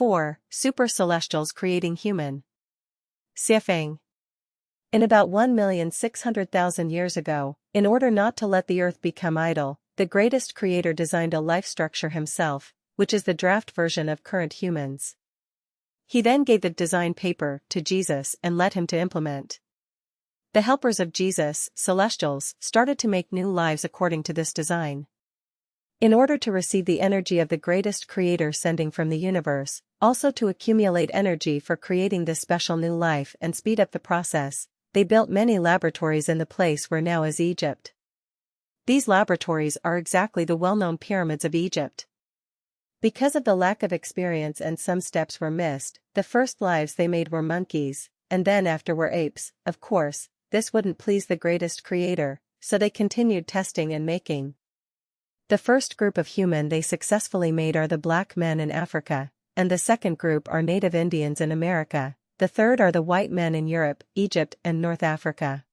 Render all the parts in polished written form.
4. Super celestials creating human. Xiefeng. In about 1,600,000 years ago, in order not to let the earth become idle, the greatest creator designed a life structure himself, which is the draft version of current humans. He then gave the design paper to Jesus and led him to implement. The helpers of Jesus, celestials, started to make new lives according to this design. In order to receive the energy of the greatest creator sending from the universe, also to accumulate energy for creating this special new life and speed up the process, they built many laboratories in the place where now is Egypt. These laboratories are exactly the well-known pyramids of Egypt. Because of the lack of experience and some steps were missed, the first lives they made were monkeys, and then after were apes. Of course, this wouldn't please the greatest creator, so they continued testing and making. The first group of human they successfully made are the black men in Africa, and the second group are native Indians in America. The third are the white men in Europe, Egypt and North Africa.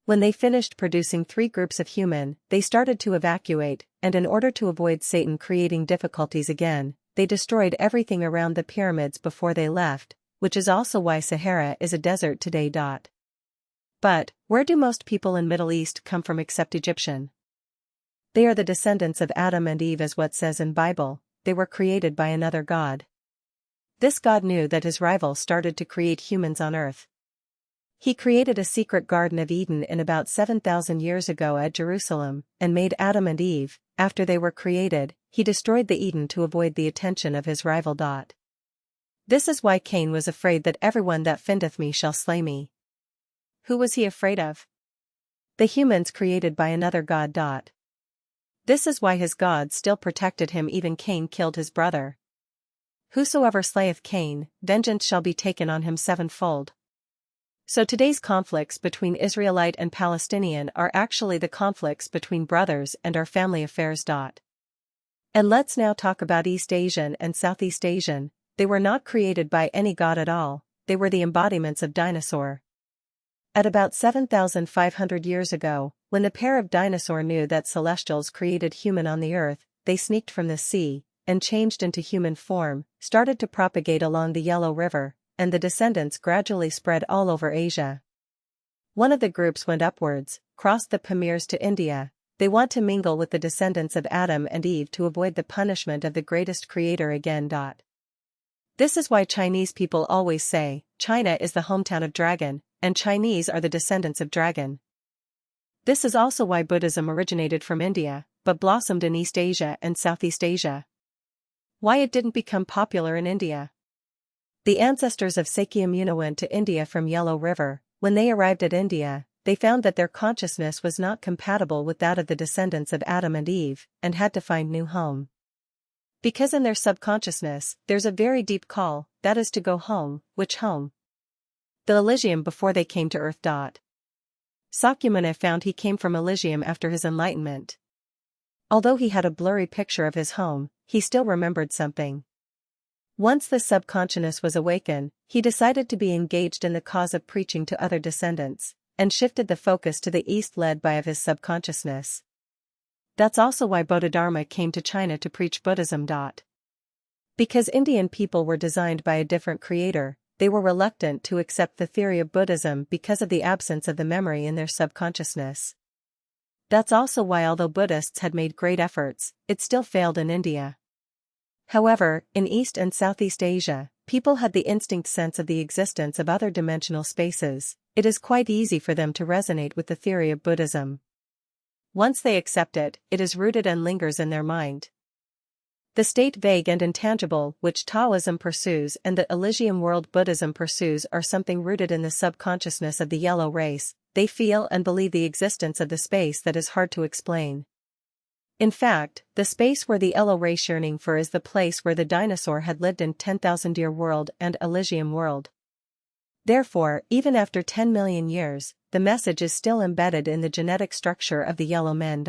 When they finished producing 3 groups of human, they started to evacuate, and in order to avoid Satan creating difficulties again, they destroyed everything around the pyramids before they left, which is also why Sahara is a desert today. But, where do most people in Middle East come from except Egyptian? They are the descendants of Adam and Eve as what says in Bible, they were created by another God. This God knew that his rival started to create humans on earth. He created a secret Garden of Eden in about 7,000 years ago at Jerusalem, and made Adam and Eve. After they were created, he destroyed the Eden to avoid the attention of his rival. This is why Cain was afraid that everyone that findeth me shall slay me. Who was he afraid of? The humans created by another God. This is why his God still protected him even Cain killed his brother. Whosoever slayeth Cain, vengeance shall be taken on him sevenfold. So today's conflicts between Israelite and Palestinian are actually the conflicts between brothers and our family affairs. And let's now talk about East Asian and Southeast Asian. They were not created by any god at all, they were the embodiments of dinosaur. At about 7,500 years ago, when the pair of dinosaur knew that celestials created human on the earth, they sneaked from the sea, and changed into human form, started to propagate along the Yellow River, and the descendants gradually spread all over Asia. One of the groups went upwards, crossed the Pamirs to India. They want to mingle with the descendants of Adam and Eve to avoid the punishment of the greatest creator again. This is why Chinese people always say, China is the hometown of dragon, and Chinese are the descendants of dragon. This is also why Buddhism originated from India, but blossomed in East Asia and Southeast Asia. Why it didn't become popular in India. The ancestors of Lifechanyuan went to India from Yellow River. When they arrived at India, they found that their consciousness was not compatible with that of the descendants of Adam and Eve, and had to find new home. Because in their subconsciousness, there's a very deep call, that is to go home. Which home? The Elysium before they came to earth. Sakyamuni found he came from Elysium after his enlightenment. Although he had a blurry picture of his home, he still remembered something. Once the subconsciousness was awakened, he decided to be engaged in the cause of preaching to other descendants, and shifted the focus to the east led by of his subconsciousness. That's also why Bodhidharma came to China to preach Buddhism. Because Indian people were designed by a different creator, they were reluctant to accept the theory of Buddhism because of the absence of the memory in their subconsciousness. That's also why although Buddhists had made great efforts, it still failed in India. However, in East and Southeast Asia, people had the instinct sense of the existence of other dimensional spaces. It is quite easy for them to resonate with the theory of Buddhism. Once they accept it, it is rooted and lingers in their mind. The state vague and intangible which Taoism pursues and the Elysium world Buddhism pursues are something rooted in the subconsciousness of the yellow race. They feel and believe the existence of the space that is hard to explain. In fact, the space where the yellow race yearning for is the place where the dinosaur had lived in 10,000-year world and Elysium world. Therefore, even after 10 million years, the message is still embedded in the genetic structure of the yellow man.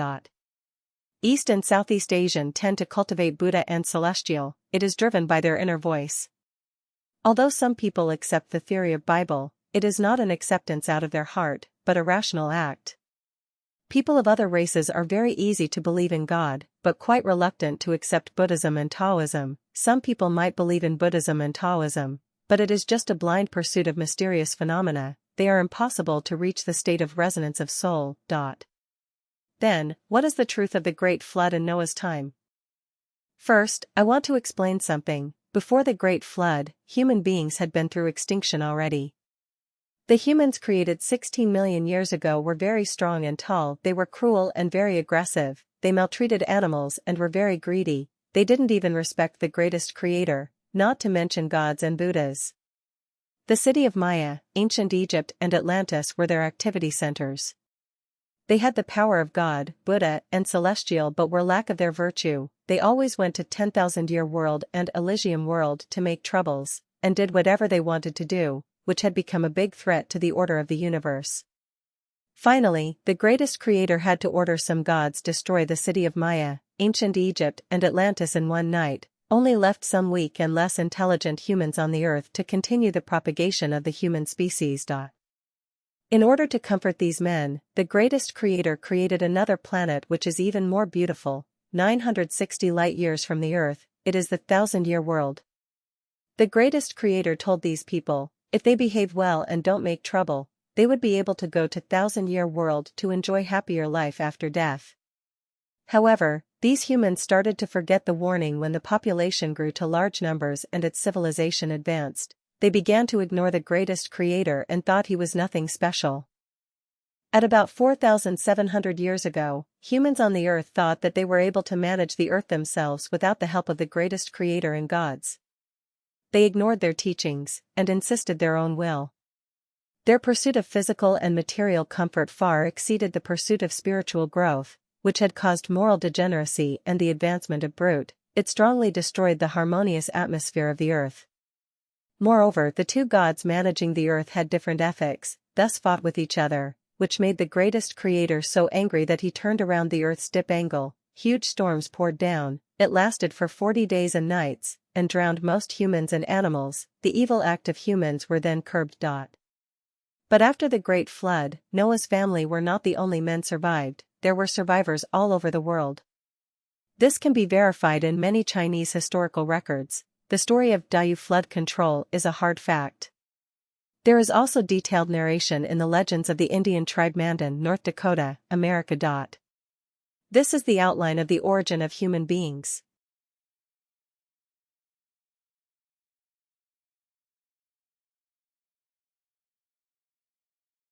East and Southeast Asian tend to cultivate Buddha and Celestial, it is driven by their inner voice. Although some people accept the theory of Bible, it is not an acceptance out of their heart, but a rational act. People of other races are very easy to believe in God, but quite reluctant to accept Buddhism and Taoism. Some people might believe in Buddhism and Taoism, but it is just a blind pursuit of mysterious phenomena. They are impossible to reach the state of resonance of soul. Then, what is the truth of the Great Flood in Noah's time? First, I want to explain something. Before the Great Flood, human beings had been through extinction already. The humans created 16 million years ago were very strong and tall. They were cruel and very aggressive. They maltreated animals and were very greedy. They didn't even respect the greatest creator, not to mention gods and Buddhas. The city of Maya, ancient Egypt and Atlantis were their activity centers. They had the power of God, Buddha, and Celestial but were lack of their virtue. They always went to 10,000-year world and Elysium world to make troubles, and did whatever they wanted to do, which had become a big threat to the order of the universe. Finally, the greatest creator had to order some gods destroy the city of Maya, ancient Egypt and Atlantis in one night, only left some weak and less intelligent humans on the earth to continue the propagation of the human species. In order to comfort these men, the greatest creator created another planet which is even more beautiful, 960 light-years from the earth. It is the 1,000-year world. The greatest creator told these people, if they behave well and don't make trouble, they would be able to go to 1,000-year world to enjoy happier life after death. However, these humans started to forget the warning when the population grew to large numbers and its civilization advanced. They began to ignore the greatest creator and thought he was nothing special. At about 4,700 years ago, humans on the earth thought that they were able to manage the earth themselves without the help of the greatest creator and gods. They ignored their teachings and insisted their own will. Their pursuit of physical and material comfort far exceeded the pursuit of spiritual growth, which had caused moral degeneracy and the advancement of brute. It strongly destroyed the harmonious atmosphere of the earth. Moreover, the two gods managing the earth had different ethics, thus fought with each other, which made the greatest creator so angry that he turned around the earth's dip angle. Huge storms poured down. It lasted for 40 days and nights, and drowned most humans and animals. The evil act of humans were then curbed. But after the Great Flood, Noah's family were not the only men survived. There were survivors all over the world. This can be verified in many Chinese historical records. The story of Diu flood control is a hard fact. There is also detailed narration in the legends of the Indian tribe Mandan, North Dakota, America. This is the outline of the origin of human beings.